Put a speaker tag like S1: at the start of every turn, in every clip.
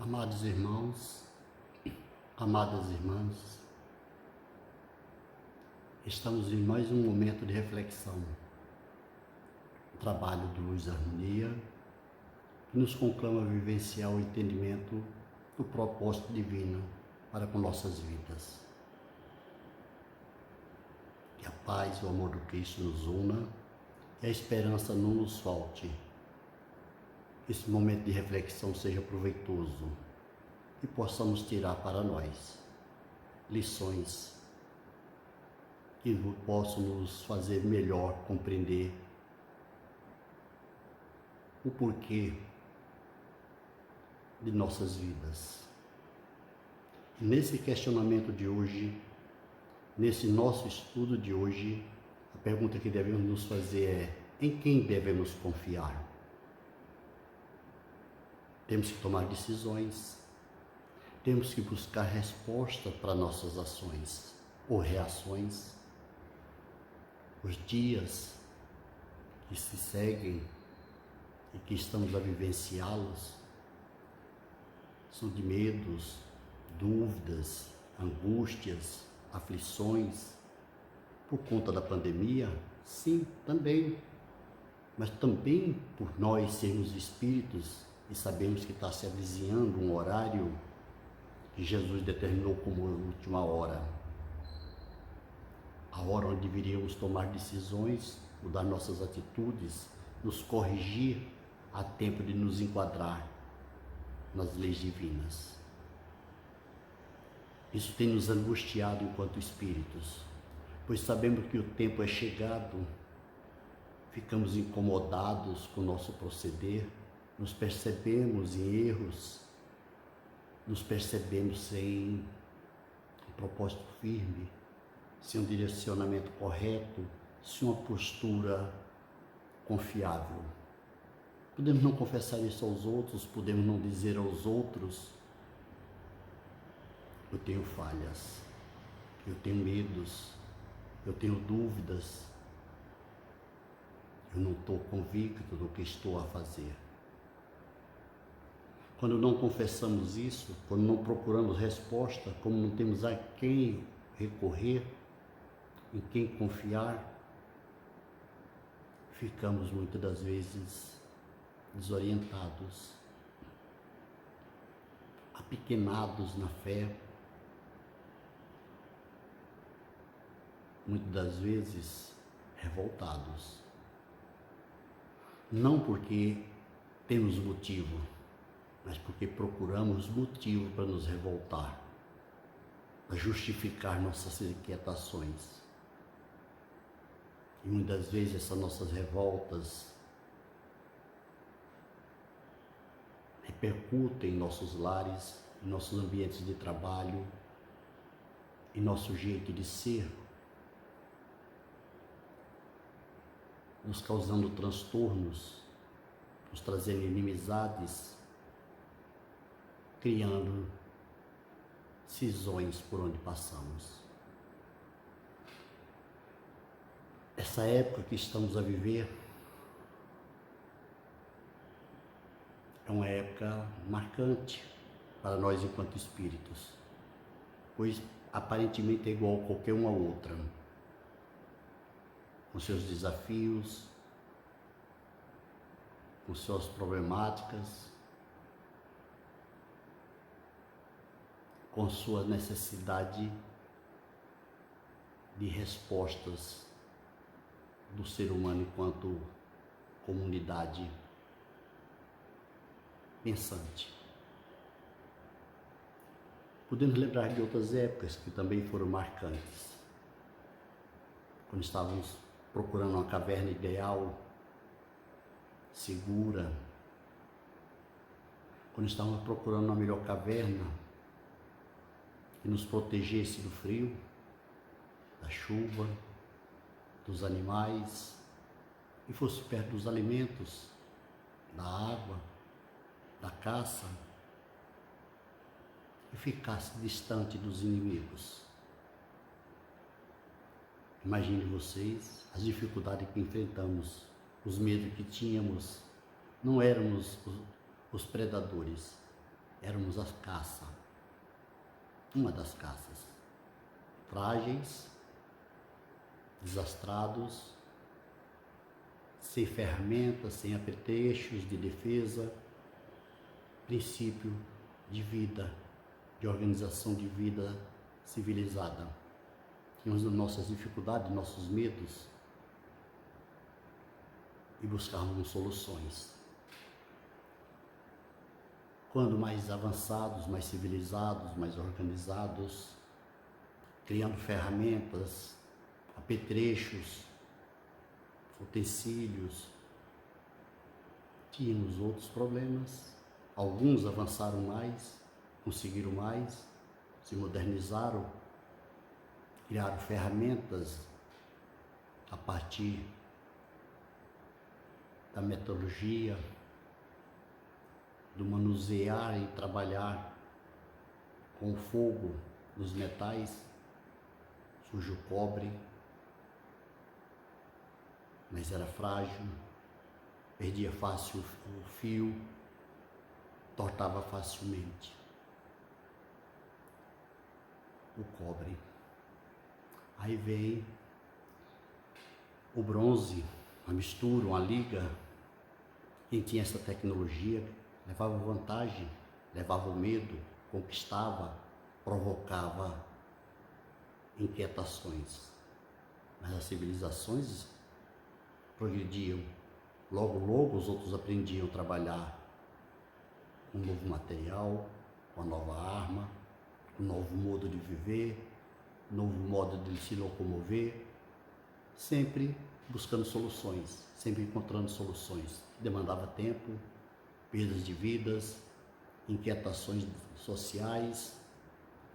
S1: Amados irmãos, amadas irmãs, estamos em mais um momento de reflexão, um trabalho de luz e harmonia, que nos conclama a vivenciar o entendimento do propósito divino para com nossas vidas. Que a paz e o amor do Cristo nos una e a esperança não nos falte. Esse momento de reflexão seja proveitoso e possamos tirar para nós lições que possam nos fazer melhor compreender o porquê de nossas vidas. E nesse questionamento de hoje, nesse nosso estudo de hoje, a pergunta que devemos nos fazer é: em quem devemos confiar? Temos que tomar decisões, temos que buscar resposta para nossas ações ou reações. Os dias que se seguem e que estamos a vivenciá-los são de medos, dúvidas, angústias, aflições, por conta da pandemia? Sim, também, mas também por nós sermos espíritos e sabemos que está se avizinhando um horário que Jesus determinou como última hora, a hora onde deveríamos tomar decisões, mudar nossas atitudes, nos corrigir a tempo de nos enquadrar nas leis divinas. Isso tem nos angustiado enquanto espíritos, pois sabemos que o tempo é chegado, ficamos incomodados com o nosso proceder, nos percebemos em erros, nos percebemos sem um propósito firme, sem um direcionamento correto, sem uma postura confiável. Podemos não confessar isso aos outros, podemos não dizer aos outros: eu tenho falhas, eu tenho medos, eu tenho dúvidas, eu não estou convicto do que estou a fazer. Quando não confessamos isso, quando não procuramos resposta, como não temos a quem recorrer, em quem confiar, ficamos muitas das vezes desorientados, apequenados na fé, muitas das vezes revoltados. Não porque temos motivo, mas porque procuramos motivo para nos revoltar, para justificar nossas inquietações. E muitas vezes essas nossas revoltas repercutem em nossos lares, em nossos ambientes de trabalho, em nosso jeito de ser, nos causando transtornos, nos trazendo inimizades, criando cisões por onde passamos. Essa época que estamos a viver é uma época marcante para nós enquanto espíritos, pois aparentemente é igual a qualquer uma outra, com seus desafios, com suas problemáticas, com sua necessidade de respostas do ser humano enquanto comunidade pensante. Podemos lembrar de outras épocas que também foram marcantes, quando estávamos procurando uma caverna ideal, segura, quando estávamos procurando uma melhor caverna que nos protegesse do frio, da chuva, dos animais, e fosse perto dos alimentos, da água, da caça, e ficasse distante dos inimigos. Imagine vocês as dificuldades que enfrentamos, os medos que tínhamos. Não éramos os predadores, éramos a caça, uma das caças, frágeis, desastrados, sem ferramentas, sem apetrechos de defesa, princípio de vida, de organização de vida civilizada. Tínhamos nossas dificuldades, nossos medos e buscávamos soluções. Quando mais avançados, mais civilizados, mais organizados, criando ferramentas, apetrechos, utensílios, tínhamos outros problemas. Alguns avançaram mais, conseguiram mais, se modernizaram, criaram ferramentas a partir da metalurgia, do manusear e trabalhar com o fogo dos metais, surge o cobre, mas era frágil, perdia fácil o fio, tortava facilmente. O cobre. Aí vem o bronze, uma mistura, uma liga. Quem tinha essa tecnologia levava vantagem, levava o medo, conquistava, provocava inquietações. Mas as civilizações progrediam. Logo, logo os outros aprendiam a trabalhar com um novo material, com uma nova arma, com um novo modo de viver, um novo modo de se locomover, sempre buscando soluções, sempre encontrando soluções. Demandava tempo, perdas de vidas, inquietações sociais,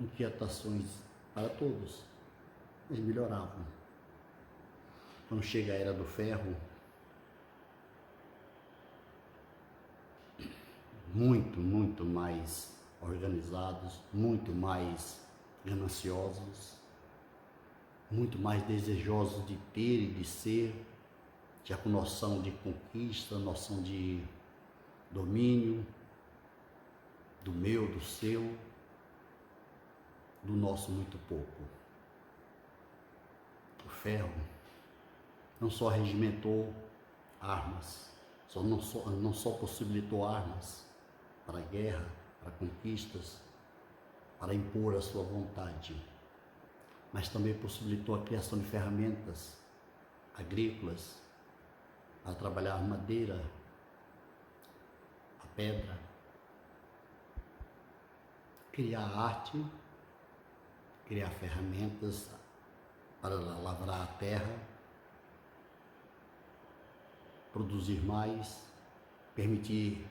S1: inquietações para todos, mas melhoravam. Quando chega a Era do Ferro, muito mais organizados, muito mais gananciosos, muito mais desejosos de ter e de ser, já com noção de conquista, noção de domínio, do meu, do seu, do nosso muito pouco. O ferro não só regimentou armas, não só possibilitou armas para a guerra, para conquistas, para impor a sua vontade, mas também possibilitou a criação de ferramentas agrícolas para trabalhar a madeira, a pedra, criar arte, criar ferramentas para lavrar a terra, produzir mais, permitir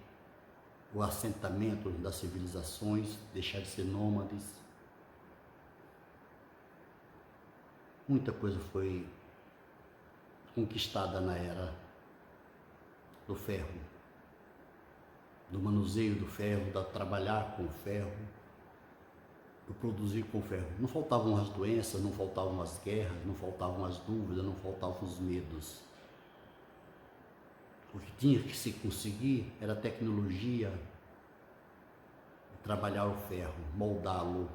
S1: o assentamento das civilizações, deixar de ser nômades. Muita coisa foi conquistada na era do ferro, do manuseio do ferro, da trabalhar com o ferro, do produzir com o ferro. Não faltavam as doenças, não faltavam as guerras, não faltavam as dúvidas, não faltavam os medos. O que tinha que se conseguir era a tecnologia, trabalhar o ferro, moldá-lo,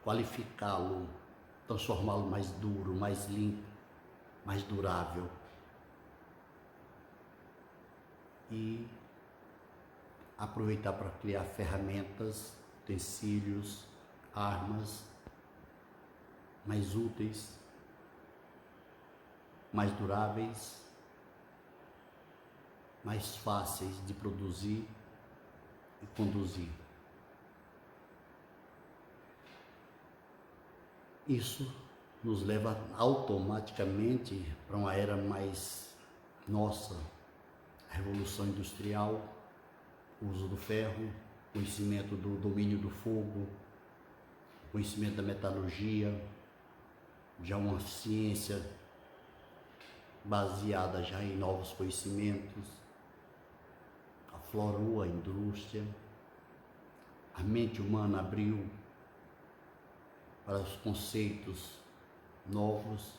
S1: qualificá-lo, transformá-lo mais duro, mais limpo, mais durável. E aproveitar para criar ferramentas, utensílios, armas mais úteis, mais duráveis, mais fáceis de produzir e conduzir. Isso nos leva automaticamente para uma era mais nossa, a Revolução Industrial, o uso do ferro, conhecimento do domínio do fogo, conhecimento da metalurgia, já uma ciência baseada já em novos conhecimentos, aflorou a indústria, a mente humana abriu para os conceitos novos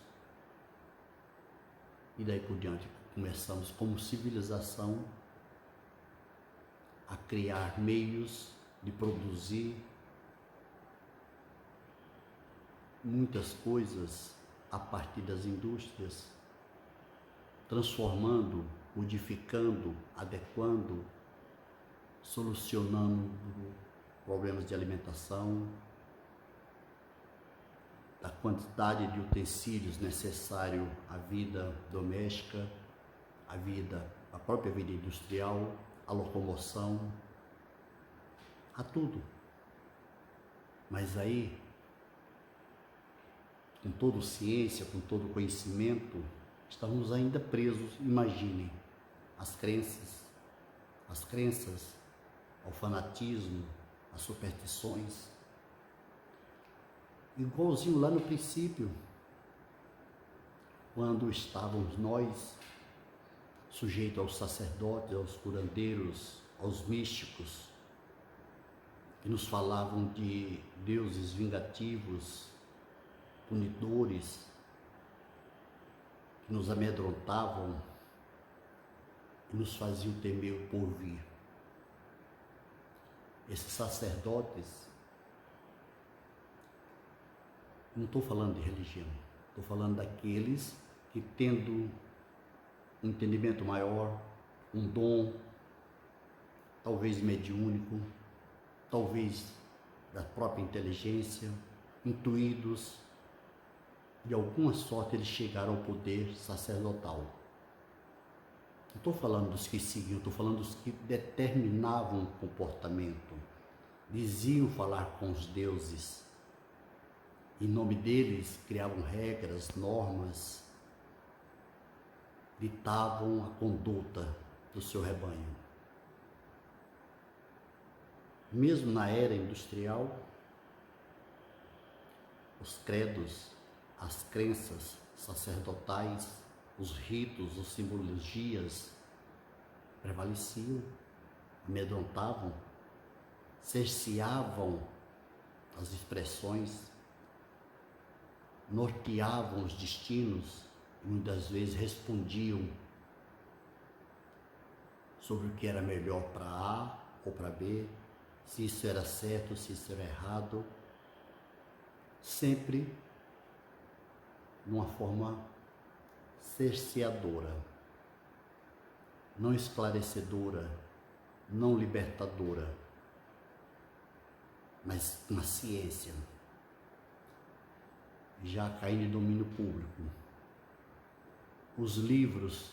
S1: e daí por diante começamos como civilização a criar meios de produzir muitas coisas a partir das indústrias, transformando, modificando, adequando, solucionando problemas de alimentação, da quantidade de utensílios necessários à vida doméstica, à própria vida industrial, à locomoção, a tudo. Mas aí, com toda ciência, com todo conhecimento, estamos ainda presos, imaginem, às crenças, ao fanatismo, às superstições. Igualzinho lá no princípio, quando estávamos nós sujeitos aos sacerdotes, aos curandeiros, aos místicos, que nos falavam de deuses vingativos, punidores, que nos amedrontavam e nos faziam temer o porvir. Esses sacerdotes, não estou falando de religião, estou falando daqueles que, tendo um entendimento maior, um dom, talvez mediúnico, talvez da própria inteligência, intuídos, de alguma sorte eles chegaram ao poder sacerdotal. Não estou falando dos que seguiam, estou falando dos que determinavam o comportamento, diziam falar com os deuses. Em nome deles, criavam regras, normas, ditavam a conduta do seu rebanho. Mesmo na era industrial, os credos, as crenças sacerdotais, os ritos, as simbologias prevaleciam, amedrontavam, cerceavam as expressões, norteavam os destinos e muitas vezes respondiam sobre o que era melhor para A ou para B, se isso era certo, se isso era errado, sempre numa forma cerceadora, não esclarecedora, não libertadora, mas uma ciência, já caindo em domínio público. Os livros,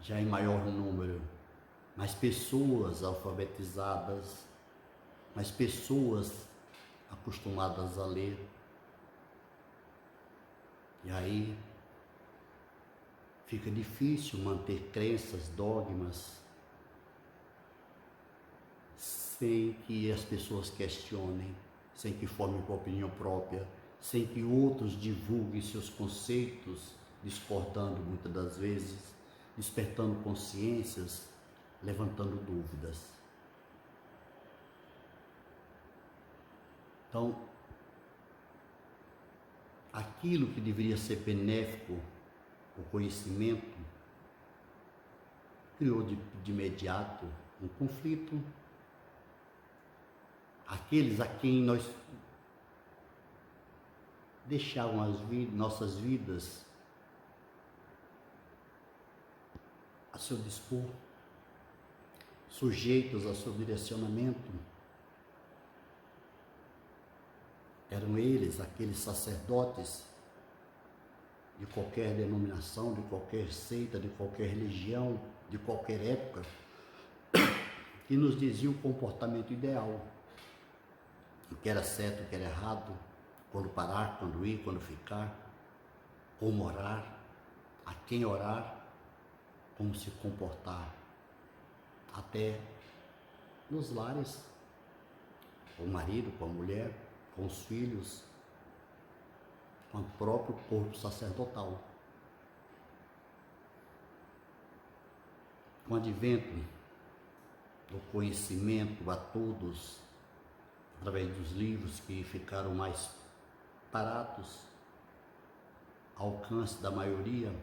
S1: já em maior número, mais pessoas alfabetizadas, mais pessoas acostumadas a ler. E aí fica difícil manter crenças, dogmas, sem que as pessoas questionem, sem que formem uma opinião própria, sem que outros divulguem seus conceitos, discordando muitas das vezes, despertando consciências, levantando dúvidas. Então, aquilo que deveria ser benéfico, o conhecimento, criou de imediato um conflito. Aqueles a quem nós deixávamos nossas vidas a seu dispor, sujeitos a seu direcionamento, eram eles, aqueles sacerdotes de qualquer denominação, de qualquer seita, de qualquer religião, de qualquer época, que nos diziam o comportamento ideal, o que era certo, o que era errado, quando parar, quando ir, quando ficar, como orar, a quem orar, como se comportar, até nos lares, com o marido, com a mulher, com os filhos, com o próprio corpo sacerdotal. Com o advento do conhecimento a todos, através dos livros que ficaram mais baratos, ao alcance da maioria,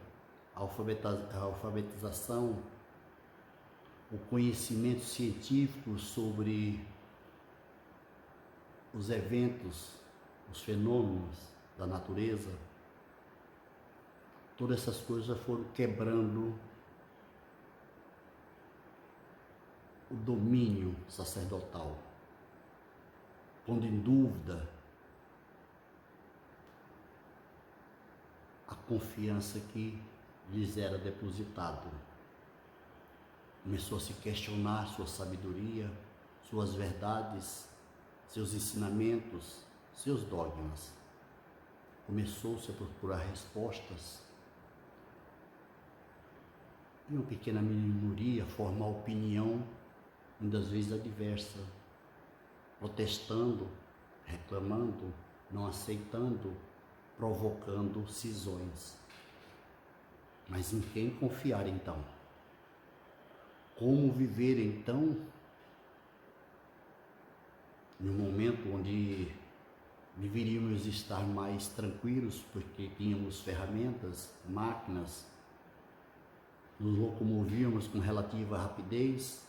S1: a alfabetização o conhecimento científico sobre os eventos, os fenômenos da natureza, todas essas coisas foram quebrando o domínio sacerdotal, pondo em dúvida a confiança que lhes era depositado. Começou a se questionar sua sabedoria, suas verdades, seus ensinamentos, seus dogmas. Começou-se a procurar respostas. E uma pequena minoria forma opinião, muitas vezes adversa, protestando, reclamando, não aceitando, provocando cisões. Mas em quem confiar então? Como viver então em um momento onde deveríamos estar mais tranquilos porque tínhamos ferramentas, máquinas, nos locomovíamos com relativa rapidez,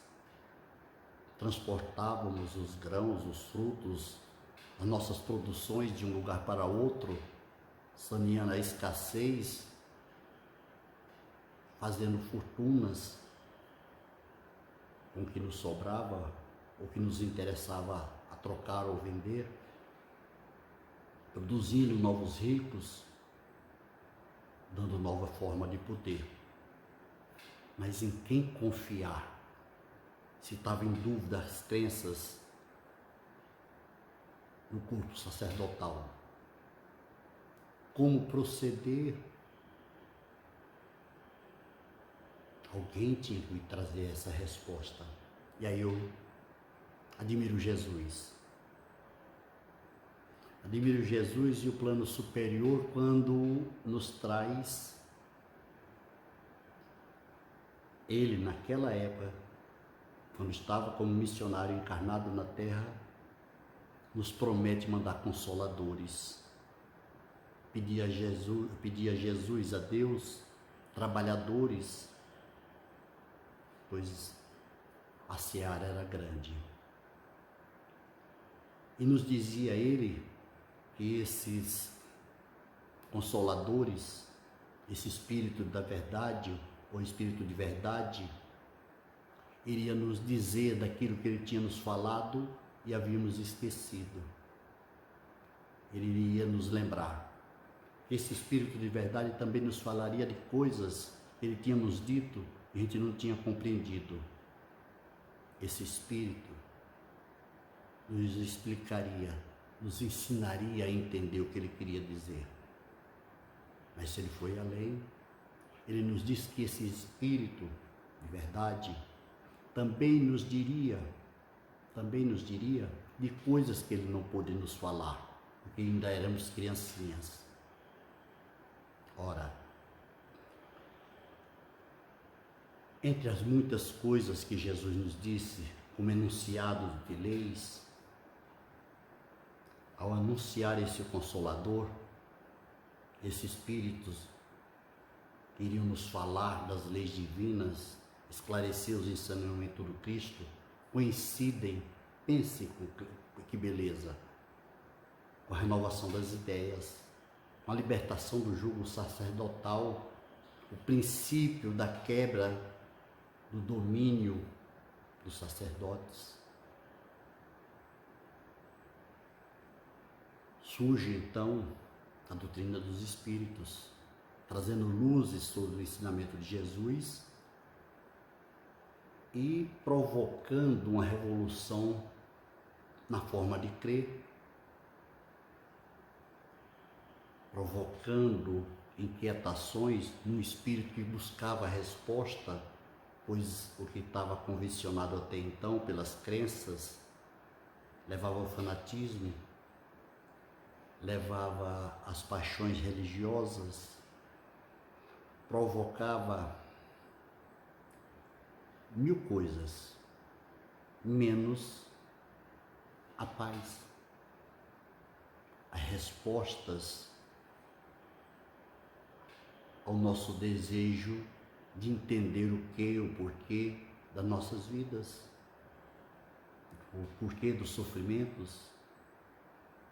S1: transportávamos os grãos, os frutos, as nossas produções de um lugar para outro, saneando a escassez, fazendo fortunas com o que nos sobrava, o que nos interessava a trocar ou vender, produzindo novos ricos, dando nova forma de poder. Mas em quem confiar? Se estava em dúvida as crenças no culto sacerdotal. Como proceder? Alguém tinha que me trazer essa resposta. E aí eu admiro Jesus. Admiro Jesus e o plano superior quando nos traz ele naquela época, quando estava como missionário encarnado na terra, nos promete mandar consoladores. Pedir a Jesus, a Deus, trabalhadores, pois a seara era grande. E nos dizia ele que esses consoladores, esse Espírito da verdade, ou Espírito de verdade, iria nos dizer daquilo que ele tinha nos falado e havíamos esquecido. Ele iria nos lembrar. Esse Espírito de verdade também nos falaria de coisas que ele tinha nos dito e a gente não tinha compreendido. Esse Espírito nos explicaria, nos ensinaria a entender o que ele queria dizer. Mas se ele foi além, ele nos disse que esse Espírito de verdade também nos diria de coisas que ele não pôde nos falar, porque ainda éramos criancinhas. Ora, entre as muitas coisas que Jesus nos disse, como enunciados de leis, ao anunciar esse Consolador, esses Espíritos que iriam nos falar das leis divinas, esclarecer os ensinamentos do Cristo, coincidem, pense que beleza, com a renovação das ideias, com a libertação do jugo sacerdotal, o princípio da quebra do domínio dos sacerdotes. Surge então a doutrina dos Espíritos, trazendo luzes sobre o ensinamento de Jesus e provocando uma revolução na forma de crer, provocando inquietações no espírito que buscava a resposta, pois o que estava convencionado até então pelas crenças levava ao fanatismo, levava às paixões religiosas, provocava mil coisas, menos a paz, as respostas ao nosso desejo de entender o que, o porquê das nossas vidas, o porquê dos sofrimentos,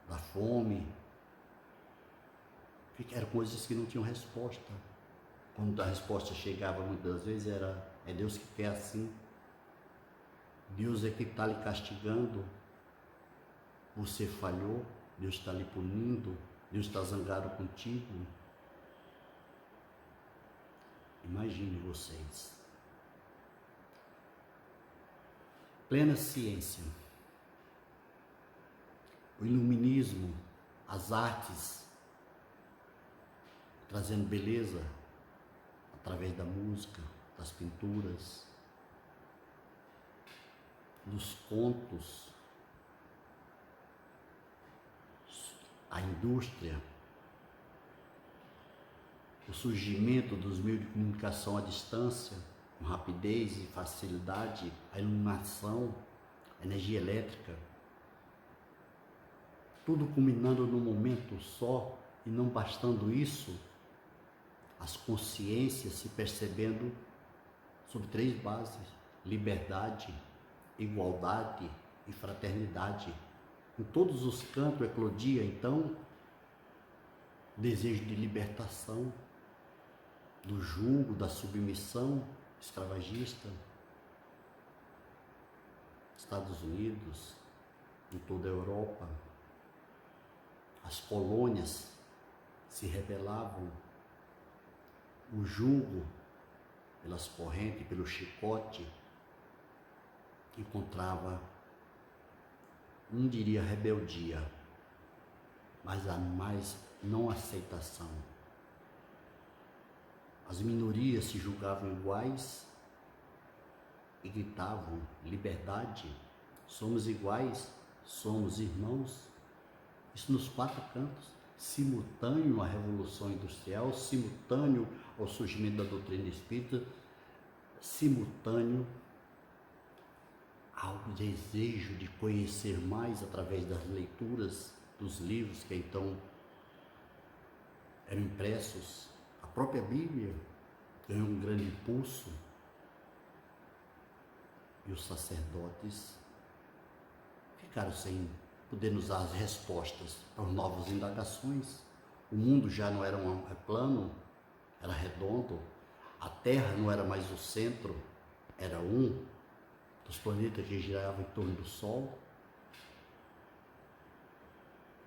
S1: da fome, que eram coisas que não tinham resposta. Quando a resposta chegava muitas vezes é Deus que quer assim, Deus é que está lhe castigando, você falhou, Deus está lhe punindo, Deus está zangado contigo. Imagine vocês. Plena ciência, o iluminismo, as artes, trazendo beleza através da música, das pinturas, dos contos, a indústria, o surgimento dos meios de comunicação à distância, com rapidez e facilidade, a iluminação, a energia elétrica, tudo culminando num momento só, e não bastando isso, as consciências se percebendo sobre 3 bases: liberdade, igualdade e fraternidade. Em todos os cantos eclodia, então, o desejo de libertação do jugo, da submissão escravagista. Estados Unidos, em toda a Europa, as colônias se rebelavam, o jugo pelas correntes, pelo chicote, encontrava, não diria rebeldia, mas a mais não aceitação. As minorias se julgavam iguais e gritavam: liberdade, somos iguais, somos irmãos. Isso nos 4 cantos, simultâneo à Revolução Industrial, simultâneo ao surgimento da doutrina espírita, simultâneo ao desejo de conhecer mais através das leituras dos livros que então eram impressos. A própria Bíblia ganhou um grande impulso e os sacerdotes ficaram sem poder nos dar as respostas para as novas indagações. O mundo já não era plano, era redondo. A Terra não era mais o centro, era um dos planetas que girava em torno do Sol.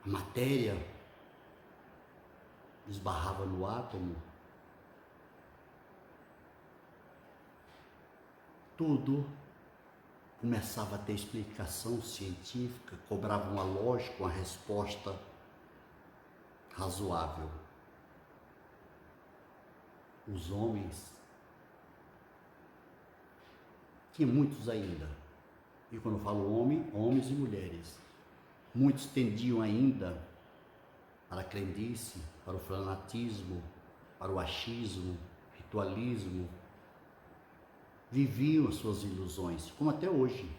S1: A matéria esbarrava no átomo. Tudo começava a ter explicação científica, cobrava uma lógica, uma resposta razoável. Os homens, tinha muitos ainda, e quando eu falo homem, homens e mulheres, muitos tendiam ainda para a crendice, para o fanatismo, para o achismo, ritualismo, viviam as suas ilusões, como até hoje,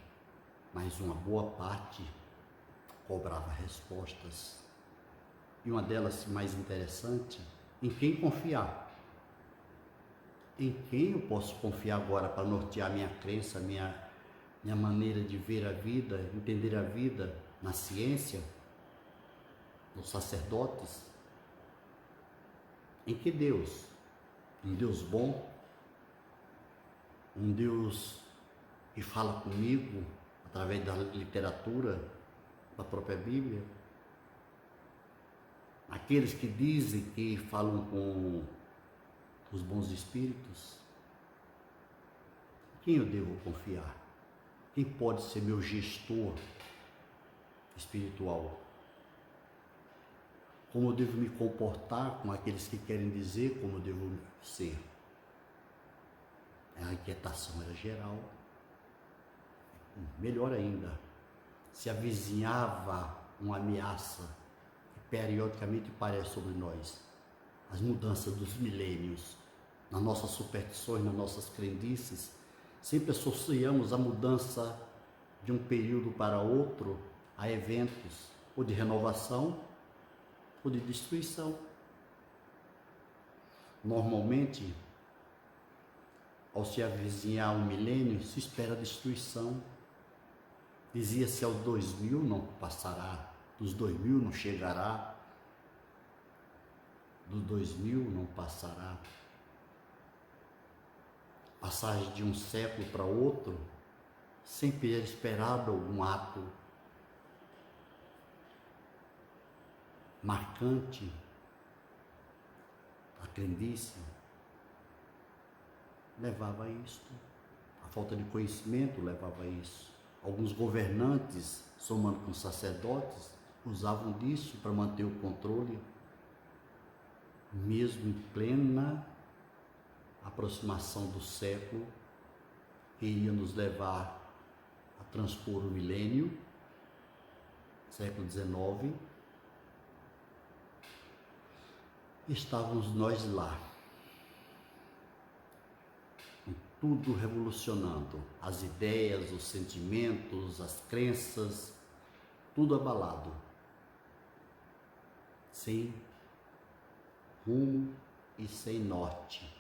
S1: mas uma boa parte cobrava respostas. E uma delas mais interessante, em quem confiar? Em quem eu posso confiar agora para nortear minha crença, minha maneira de ver a vida, entender a vida? Na ciência? Nos sacerdotes? Em que Deus? Um Deus bom? Um Deus que fala comigo através da literatura, da própria Bíblia? Aqueles que dizem que falam com os bons espíritos? Quem eu devo confiar? Quem pode ser meu gestor espiritual? Como eu devo me comportar com aqueles que querem dizer como eu devo ser? A inquietação era geral. Melhor ainda, se avizinhava uma ameaça que periodicamente parece sobre nós. As mudanças dos milênios, nas nossas superstições, nas nossas crendices, sempre associamos a mudança de um período para outro a eventos ou de renovação ou de destruição. Normalmente, ao se avizinhar um milênio, se espera a destruição. Dizia-se aos 2000 não passará, dos 2000 não chegará, dos 2000 não passará. Passagem de um século para outro, sempre era esperado algum ato marcante. A crendice levava a isto, a falta de conhecimento levava a isso. Alguns governantes, somando com sacerdotes, usavam disso para manter o controle, mesmo em plena aproximação do século, que iria nos levar a transpor o milênio, século XIX, estávamos nós lá, tudo revolucionando, as ideias, os sentimentos, as crenças, tudo abalado, sem rumo e sem norte.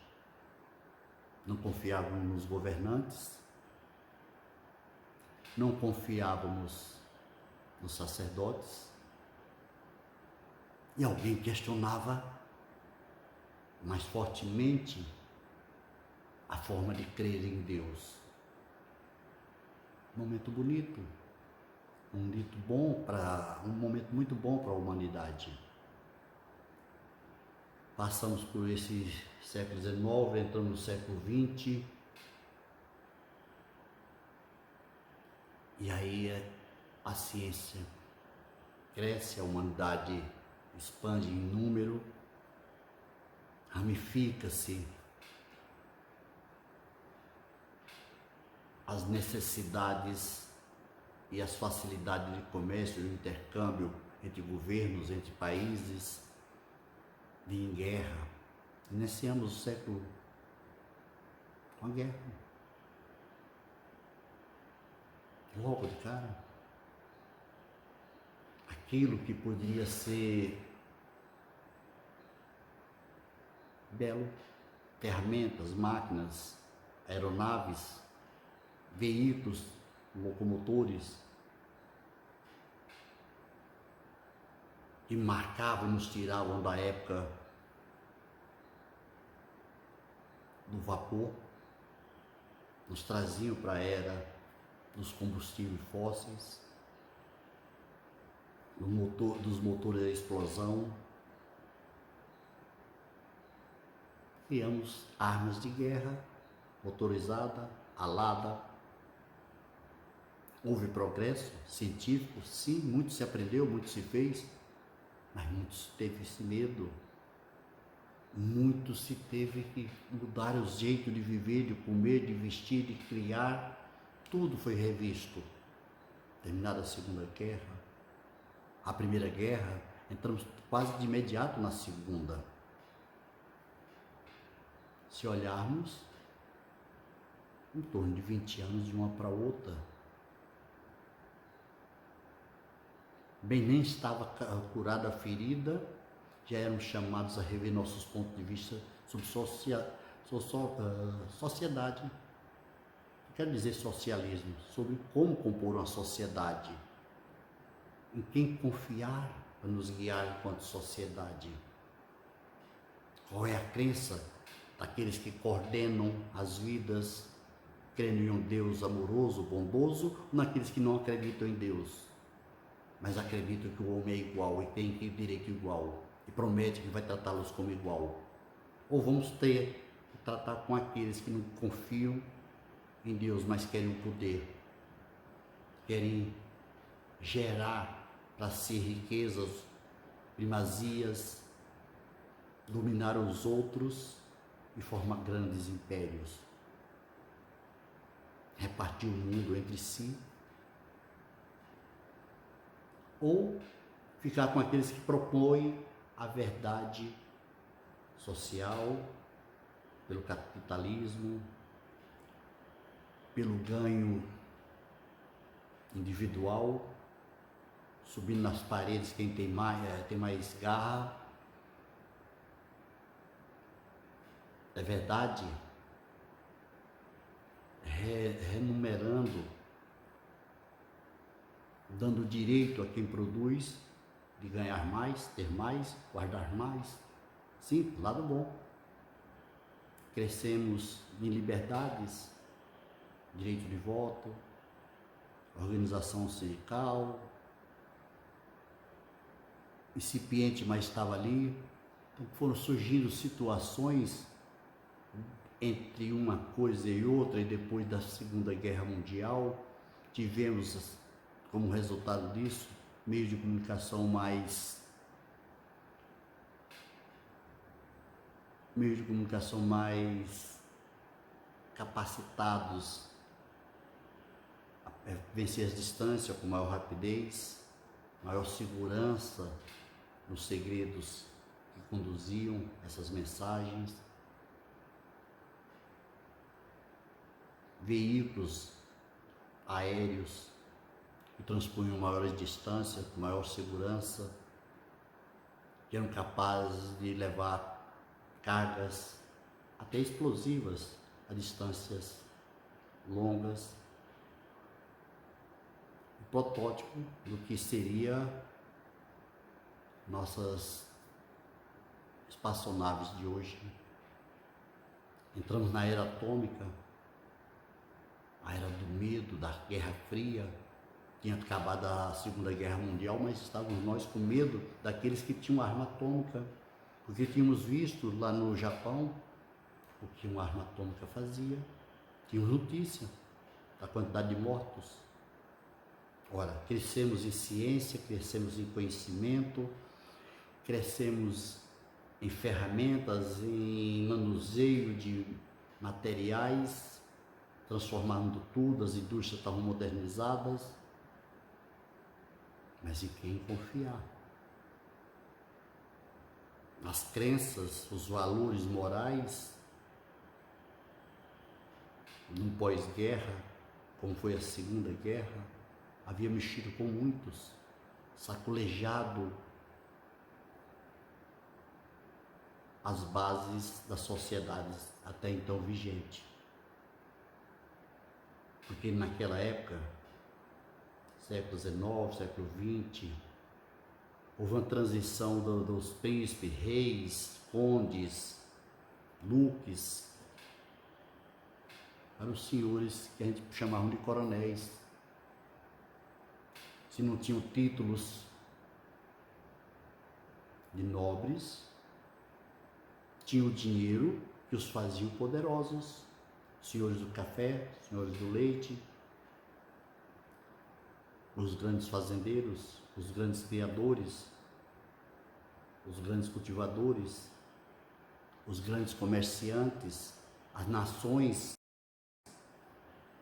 S1: Não confiávamos nos governantes, não confiávamos nos sacerdotes, e alguém questionava mais fortemente a forma de crer em Deus. Momento bonito, um momento muito bom para a humanidade. Passamos por esse século XIX, entramos no século XX, e aí a ciência cresce, a humanidade expande em número, ramifica-se, as necessidades e as facilidades de comércio, de intercâmbio entre governos, entre países, em guerra. Iniciamos o século com a guerra. Logo de cara, aquilo que poderia ser belo, ferramentas, máquinas, aeronaves, veículos, locomotores, que marcavam e nos tiravam da época do vapor, nos traziam para a era dos combustíveis fósseis, dos motores a explosão. Criamos armas de guerra motorizada, alada. Houve progresso científico, sim, muito se aprendeu, muito se fez, mas muito se teve esse medo, muito se teve que mudar o jeito de viver, de comer, de vestir, de criar, tudo foi revisto. Terminada a Segunda Guerra, a Primeira Guerra, entramos quase de imediato na Segunda. Se olharmos, em torno de 20 anos de uma para outra, bem, nem estava curada a ferida, já éramos chamados a rever nossos pontos de vista sobre sociedade. Não quero dizer socialismo, sobre como compor uma sociedade, em quem confiar para nos guiar enquanto sociedade. Qual é a crença daqueles que coordenam as vidas, crendo em um Deus amoroso, bondoso, ou naqueles que não acreditam em Deus, mas acreditam que o homem é igual e tem direito igual, e promete que vai tratá-los como igual? Ou vamos ter que tratar com aqueles que não confiam em Deus, mas querem o poder, querem gerar para si riquezas, primazias, dominar os outros e formar grandes impérios, repartir o mundo entre si, ou ficar com aqueles que propõem a verdade social, pelo capitalismo, pelo ganho individual, subindo nas paredes quem tem mais garra. É verdade renumerando, dando direito a quem produz de ganhar mais, ter mais, guardar mais. Sim, lado bom. Crescemos em liberdades, direito de voto, organização sindical, incipiente, mas estava ali. Então foram surgindo situações entre uma coisa e outra, e depois da Segunda Guerra Mundial, tivemos como resultado disso meios de comunicação mais capacitados a vencer as distâncias com maior rapidez, maior segurança nos segredos que conduziam essas mensagens, veículos aéreos que transpunham maiores distâncias, com maior segurança, que eram capazes de levar cargas até explosivas a distâncias longas. O protótipo do que seria nossas espaçonaves de hoje. Entramos na era atômica, a era do medo, da Guerra Fria. Tinha acabado a Segunda Guerra Mundial, mas estávamos nós com medo daqueles que tinham arma atômica, porque tínhamos visto lá no Japão o que uma arma atômica fazia. Tínhamos notícia da quantidade de mortos. Ora, crescemos em ciência, crescemos em conhecimento, crescemos em ferramentas, em manuseio de materiais, transformando tudo, as indústrias estavam modernizadas. Mas em quem confiar? As crenças, os valores morais, no pós-guerra, como foi a Segunda Guerra, havia mexido com muitos, sacolejado as bases das sociedades até então vigente. Porque naquela época, século XIX, século XX, houve uma transição dos príncipes, reis, condes, duques, para os senhores que a gente chamava de coronéis. Se não tinham títulos de nobres, tinham o dinheiro que os faziam poderosos, senhores do café, senhores do leite, os grandes fazendeiros, os grandes criadores, os grandes cultivadores, os grandes comerciantes, as nações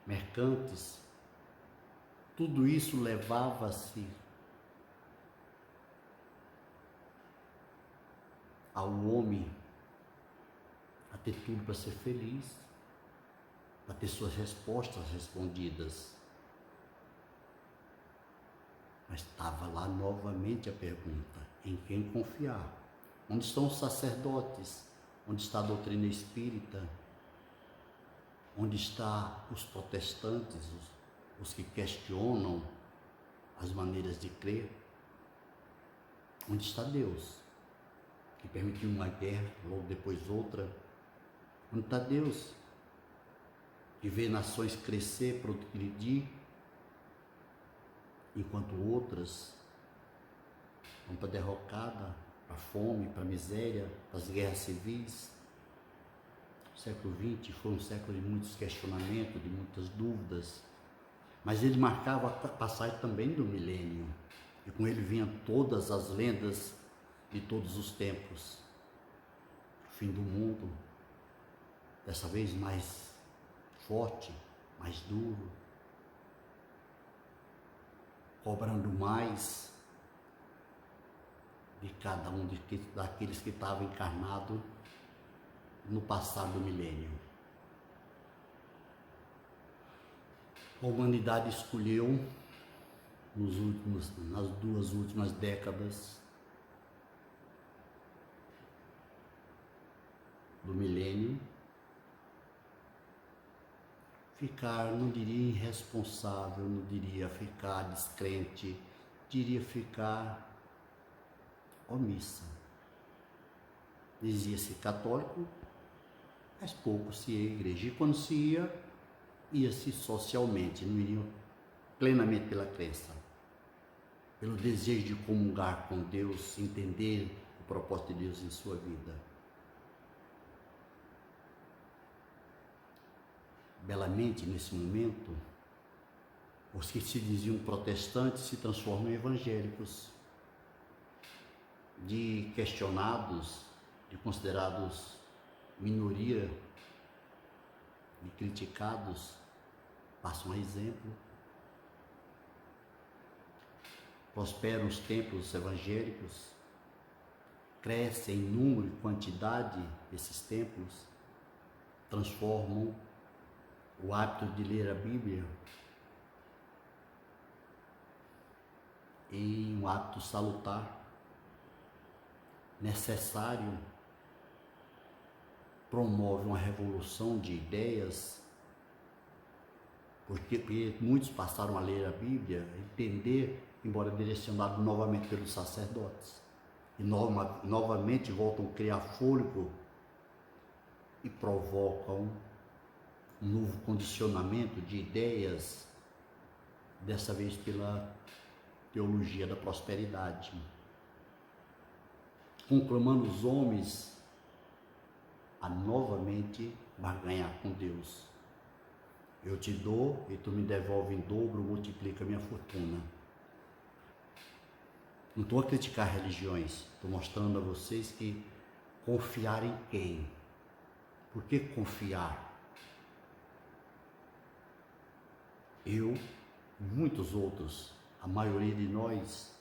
S1: mercantes. Tudo isso levava-se ao homem a ter tudo para ser feliz, para ter suas respostas respondidas. Mas estava lá novamente a pergunta: em quem confiar? Onde estão os sacerdotes? Onde está a doutrina espírita? Onde estão os protestantes, os que questionam as maneiras de crer? Onde está Deus, que permitiu uma guerra, logo depois outra? Onde está Deus, que vê nações crescer, progredir, enquanto outras vão para a derrocada, para a fome, para a miséria, para as guerras civis? O século XX foi um século de muitos questionamentos, de muitas dúvidas, mas ele marcava a passagem também do milênio, e com ele vinham todas as lendas de todos os tempos. O fim do mundo, dessa vez mais forte, mais duro, cobrando mais de cada um daqueles que estavam encarnados no passado milênio. A humanidade escolheu, nas 2 últimas décadas do milênio, ficar, não diria irresponsável, não diria ficar descrente, diria ficar omissa. Dizia-se católico, mas pouco se ia à igreja. E quando se ia, ia-se socialmente, não iriam plenamente pela crença, pelo desejo de comungar com Deus, entender o propósito de Deus em sua vida. Belamente, nesse momento, os que se diziam protestantes se transformam em evangélicos, de questionados, de considerados minoria, de criticados, passam a exemplo. Prosperam os templos evangélicos, crescem em número e quantidade esses templos, transformam o hábito de ler a Bíblia em um hábito salutar, necessário, promove uma revolução de ideias, porque muitos passaram a ler a Bíblia, a entender, embora direcionado novamente pelos sacerdotes, e novamente voltam a criar fôlego e provocam um novo condicionamento de ideias, dessa vez pela teologia da prosperidade, conclamando os homens a novamente barganhar com Deus. Eu te dou e tu me devolve em dobro, multiplica a minha fortuna. Não estou a criticar religiões, estou mostrando a vocês que confiar em quem? Por que confiar? Eu e muitos outros, a maioria de nós,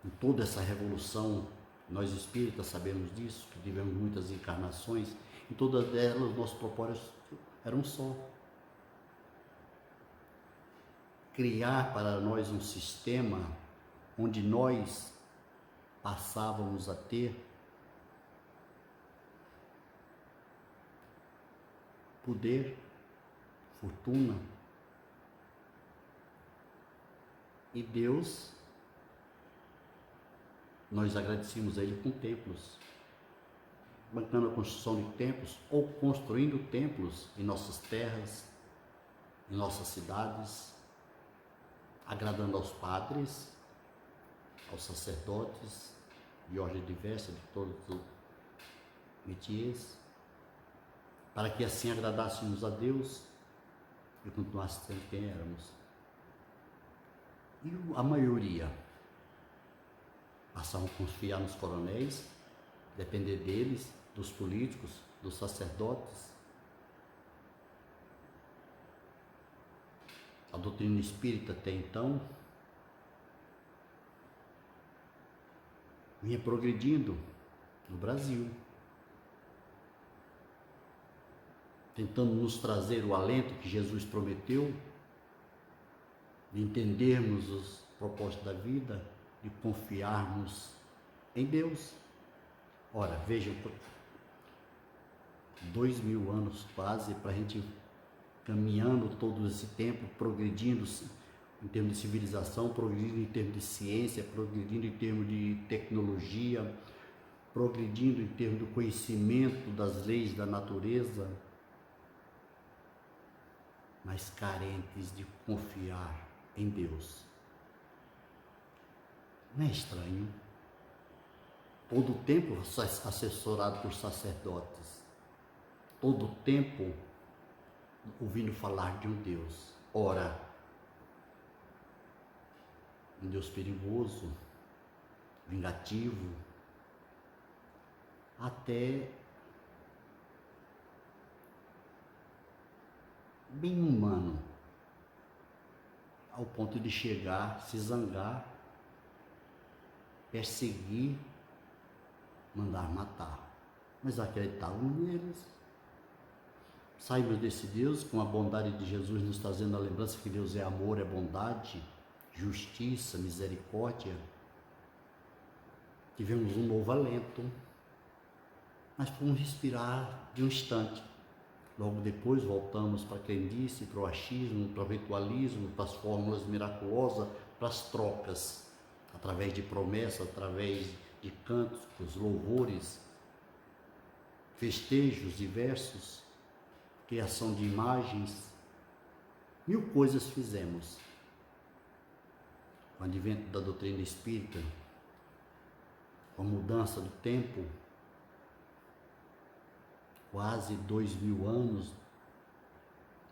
S1: em toda essa revolução, nós espíritas sabemos disso, que tivemos muitas encarnações, em todas elas nossos propósitos eram só. Criar para nós um sistema onde nós passávamos a ter poder, fortuna, e Deus, nós agradecemos a Ele com templos, bancando a construção de templos ou construindo templos em nossas terras, em nossas cidades, agradando aos padres, aos sacerdotes de ordem diversa, de todos os métiers, para que assim agradássemos a Deus e continuássemos sendo quem éramos. E a maioria passaram a confiar nos coronéis, depender deles, dos políticos, dos sacerdotes. A doutrina espírita até então vinha progredindo no Brasil, tentando nos trazer o alento que Jesus prometeu, de entendermos os propósitos da vida, de confiarmos em Deus. Ora, vejam, 2000 anos quase para a gente caminhando todo esse tempo, progredindo em termos de civilização, progredindo em termos de ciência, progredindo em termos de tecnologia, progredindo em termos do conhecimento das leis da natureza, mas carentes de confiar em Deus. Não é estranho? Todo o tempo assessorado por sacerdotes, todo o tempo ouvindo falar de um Deus. Ora, um Deus perigoso, vingativo, até bem humano, ao ponto de chegar, se zangar, perseguir, mandar matar. Mas acreditavam neles. Saímos desse Deus com a bondade de Jesus nos trazendo a lembrança que Deus é amor, é bondade, justiça, misericórdia. Tivemos um novo alento, mas fomos respirar de um instante. Logo depois voltamos para a crendice, para o achismo, para o ritualismo, para as fórmulas miraculosas, para as trocas, através de promessas, através de cantos, louvores, festejos diversos, criação de imagens, mil coisas fizemos. Com o advento da doutrina espírita, com a mudança do tempo, quase 2000 anos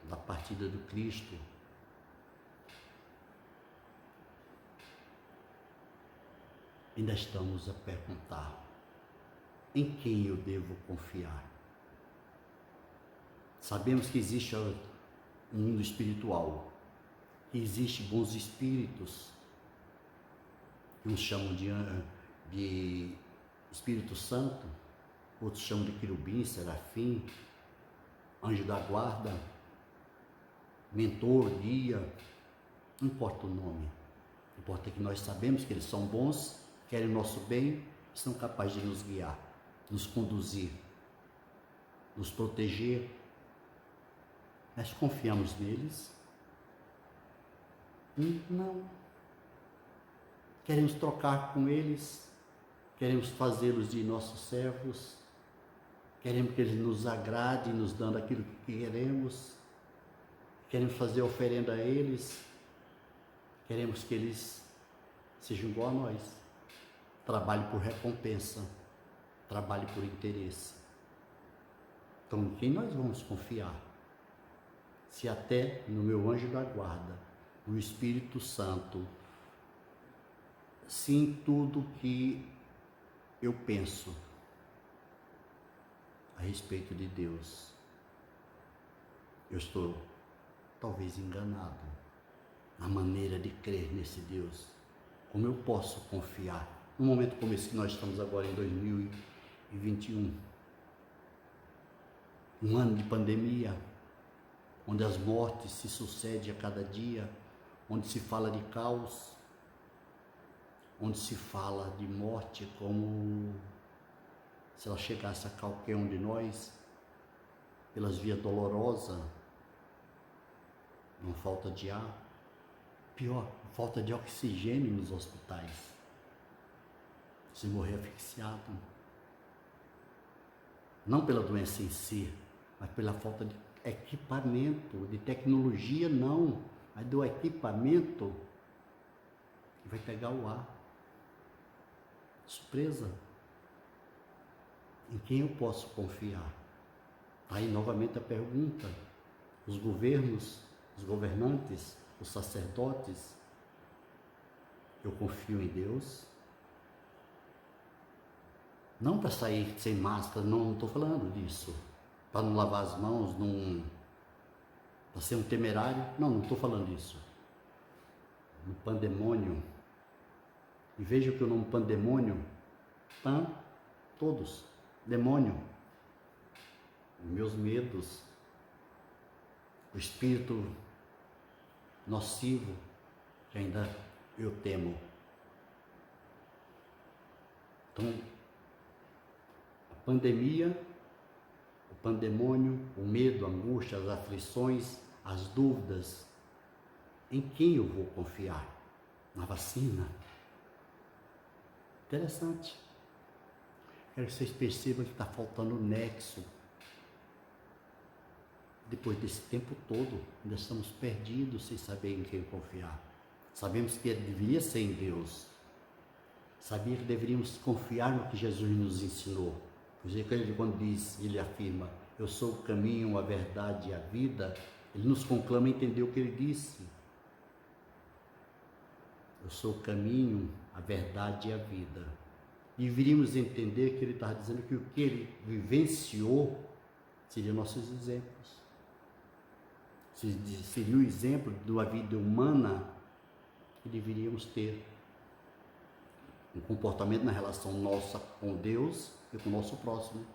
S1: da partida do Cristo, ainda estamos a perguntar: em quem eu devo confiar? Sabemos que existe um mundo espiritual, que existe bons espíritos, que uns chamam de Espírito Santo, outros chamam de querubim, serafim, anjo da guarda, mentor, guia, não importa o nome, importa que nós sabemos que eles são bons, querem o nosso bem, são capazes de nos guiar, nos conduzir, nos proteger. Nós confiamos neles? Não. Queremos trocar com eles, queremos fazê-los de nossos servos, queremos que eles nos agradem, nos dando aquilo que queremos fazer oferenda a eles, queremos que eles sejam igual a nós, trabalhem por recompensa, trabalhem por interesse. Então, em quem nós vamos confiar? Se até no meu anjo da guarda, no Espírito Santo, se em tudo que eu penso a respeito de Deus, eu estou talvez enganado na maneira de crer nesse Deus, como eu posso confiar num momento como esse que nós estamos agora em 2021, um ano de pandemia, onde as mortes se sucedem a cada dia, onde se fala de caos, onde se fala de morte como se ela chegasse a qualquer um de nós, pelas vias dolorosas, não falta de ar, pior, falta de oxigênio nos hospitais, se morrer asfixiado, não pela doença em si, mas pela falta de equipamento, de tecnologia não, mas do equipamento que vai pegar o ar. Surpresa. Em quem eu posso confiar? Aí novamente a pergunta: os governos, os governantes, os sacerdotes, eu confio em Deus? Não para sair sem máscara, não estou falando disso, para não lavar as mãos, para ser um temerário, não estou falando disso. No pandemônio, e veja que o nome pandemônio, todos, demônio, meus medos, o espírito nocivo que ainda eu temo. Então, a pandemia, o pandemônio, o medo, a angústia, as aflições, as dúvidas, em quem eu vou confiar? Na vacina? Interessante. Quero que vocês percebam que está faltando o nexo. Depois desse tempo todo, ainda estamos perdidos sem saber em quem confiar. Sabemos que ele deveria ser em Deus. Sabia que deveríamos confiar no que Jesus nos ensinou. Pois ele, quando diz, ele afirma: eu sou o caminho, a verdade e a vida, ele nos conclama a entender o que ele disse. Eu sou o caminho, a verdade e a vida. E deveríamos entender que ele estava dizendo que o que ele vivenciou seriam nossos exemplos. Seria o exemplo de uma vida humana que deveríamos ter. Um comportamento na relação nossa com Deus e com o nosso próximo.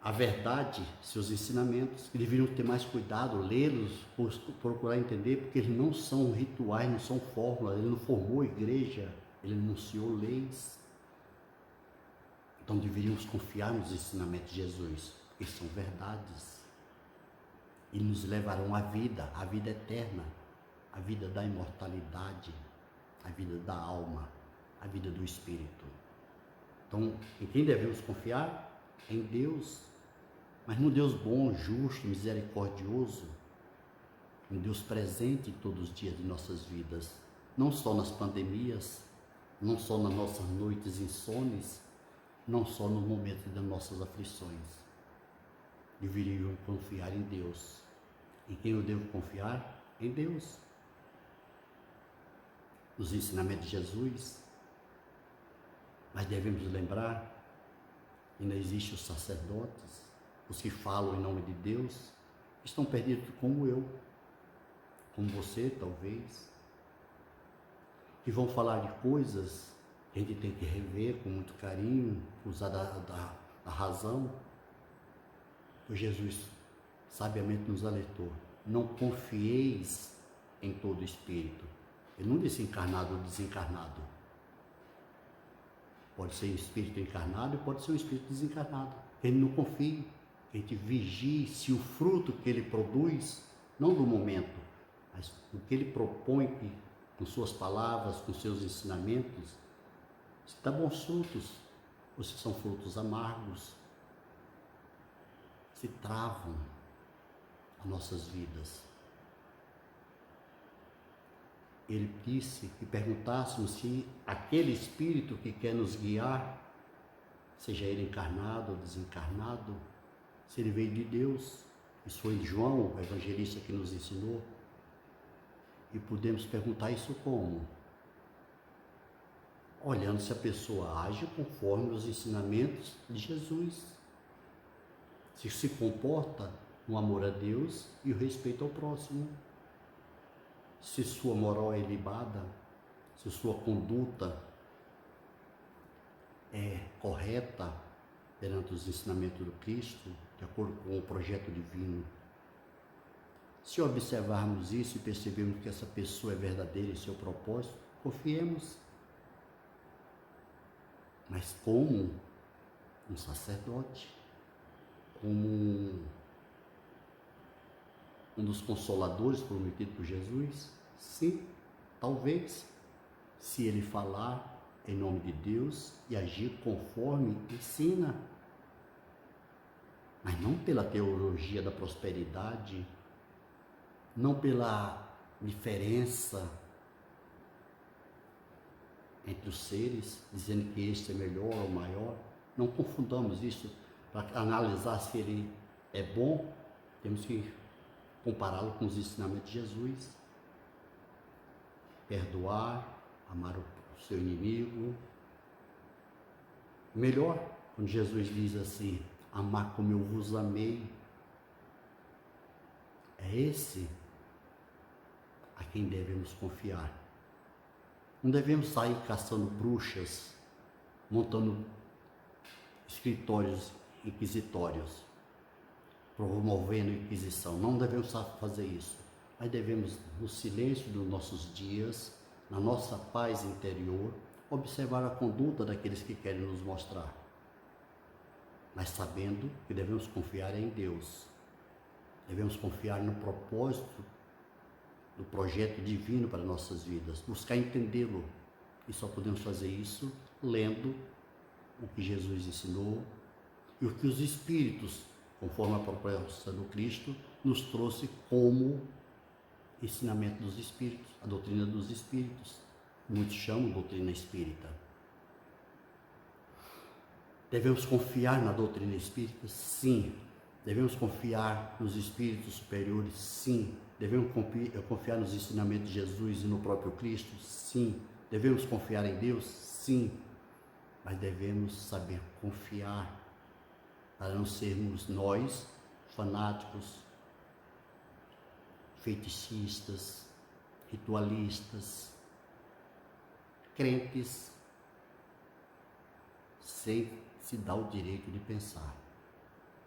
S1: A verdade, seus ensinamentos, que deveriam ter mais cuidado, lê-los, procurar entender, porque eles não são rituais, não são fórmulas, ele não formou igreja, ele anunciou leis. Então deveríamos confiar nos ensinamentos de Jesus, porque são verdades. E nos levarão à vida eterna, a vida da imortalidade, a vida da alma, a vida do Espírito. Então, em quem devemos confiar? Em Deus, mas num Deus bom, justo, misericordioso, um Deus presente todos os dias de nossas vidas, não só nas pandemias, não só nas nossas noites insones, não só no momento das nossas aflições. Deveriam confiar em Deus. Em quem eu devo confiar? Em Deus. Nos ensinamentos de Jesus. Mas devemos lembrar que não existem os sacerdotes, os que falam em nome de Deus, estão perdidos como eu, como você talvez, que vão falar de coisas que a gente tem que rever com muito carinho, usar da razão. Pois Jesus sabiamente nos alertou: não confieis em todo espírito. Ele não disse encarnado ou desencarnado. Pode ser um espírito encarnado e pode ser um espírito desencarnado. Ele não confie, que a gente vigie se o fruto que ele produz, não do momento, mas o que ele propõe com suas palavras, com seus ensinamentos, se dá bons frutos ou se são frutos amargos, se travam as nossas vidas. Ele disse que perguntássemos se aquele Espírito que quer nos guiar, seja ele encarnado ou desencarnado, se ele veio de Deus. Isso foi João, o evangelista, que nos ensinou. E podemos perguntar isso como? Olhando se a pessoa age conforme os ensinamentos de Jesus. Se comporta no amor a Deus e o respeito ao próximo. Se sua moral é ilibada, se sua conduta é correta perante os ensinamentos do Cristo, de acordo com o projeto divino. Se observarmos isso e percebermos que essa pessoa é verdadeira em seu propósito, confiemos. Mas como um sacerdote, como um dos consoladores prometidos por Jesus? Sim, talvez, se ele falar em nome de Deus e agir conforme ensina, mas não pela teologia da prosperidade, não pela diferença entre os seres, dizendo que este é melhor ou maior. Não confundamos isso. Para analisar se ele é bom, temos que compará-lo com os ensinamentos de Jesus. Perdoar, amar o seu inimigo. Melhor, quando Jesus diz assim, amar como eu vos amei. É esse a quem devemos confiar. Não devemos sair caçando bruxas, montando escritórios inquisitórios, promovendo inquisição. Não devemos fazer isso, mas devemos, no silêncio dos nossos dias, na nossa paz interior, observar a conduta daqueles que querem nos mostrar, mas sabendo que devemos confiar em Deus, devemos confiar no propósito do projeto divino para nossas vidas, buscar entendê-lo, e só podemos fazer isso lendo o que Jesus ensinou e o que os Espíritos, conforme a proposta do Cristo, nos trouxe como ensinamento dos Espíritos, a doutrina dos Espíritos. Muitos chamam doutrina espírita. Devemos confiar na doutrina espírita? Sim. Devemos confiar nos Espíritos superiores? Sim. Devemos confiar nos ensinamentos de Jesus e no próprio Cristo? Sim. Devemos confiar em Deus? Sim. Mas devemos saber confiar, para não sermos nós fanáticos, fetichistas, ritualistas, crentes, sem se dar o direito de pensar,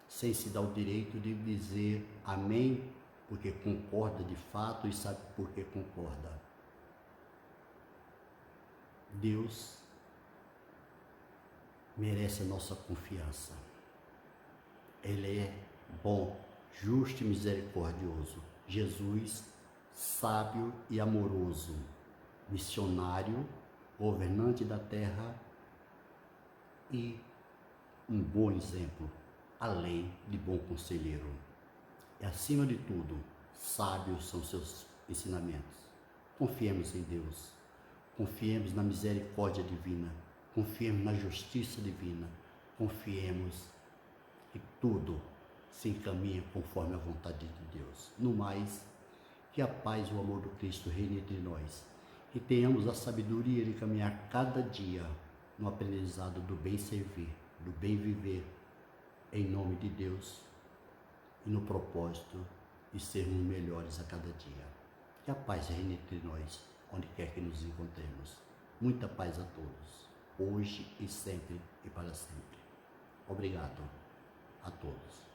S1: sem se dar o direito de dizer amém, porque concorda de fato e sabe por que concorda. Deus merece a nossa confiança. Ele é bom, justo e misericordioso. Jesus, sábio e amoroso, missionário, governante da terra e um bom exemplo, além de bom conselheiro. E acima de tudo, sábios são seus ensinamentos. Confiemos em Deus, confiemos na misericórdia divina, confiemos na justiça divina, confiemos que tudo se encaminha conforme a vontade de Deus. No mais, que a paz e o amor do Cristo reine entre nós, que tenhamos a sabedoria de caminhar cada dia no aprendizado do bem servir, do bem viver, em nome de Deus, e no propósito de sermos melhores a cada dia. Que a paz reine entre nós, onde quer que nos encontremos. Muita paz a todos, hoje e sempre e para sempre. Obrigado a todos.